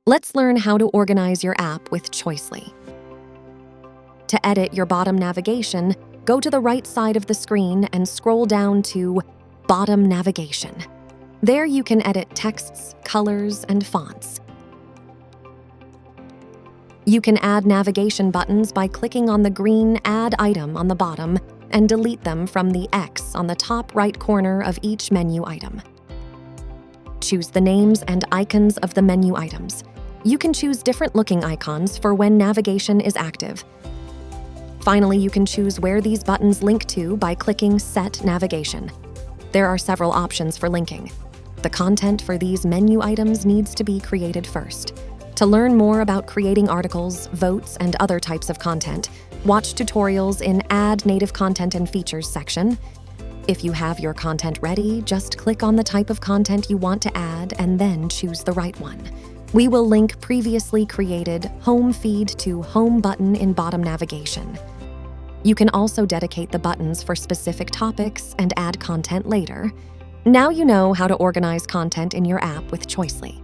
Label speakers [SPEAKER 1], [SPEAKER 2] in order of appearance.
[SPEAKER 1] Let's learn how to organize your app with Choicely. To edit your bottom navigation, go to the right side of the screen and scroll down to Bottom Navigation. There you can edit texts, colors, and fonts. You can add navigation buttons by clicking on the green Add Item on the bottom and delete them from the X on the top right corner of each menu item. Choose the names and icons of the menu items. You can choose different looking icons for when navigation is active. Finally, you can choose where these buttons link to by clicking Set Navigation. There are several options for linking. The content for these menu items needs to be created first. To learn more about creating articles, votes, and other types of content, watch tutorials in Add Native Content and Features section. If you have your content ready, just click on the type of content you want to add and then choose the right one. We will link previously created Home Feed to Home button in bottom navigation. You can also dedicate the buttons for specific topics and add content later. Now you know how to organize content in your app with Choicely.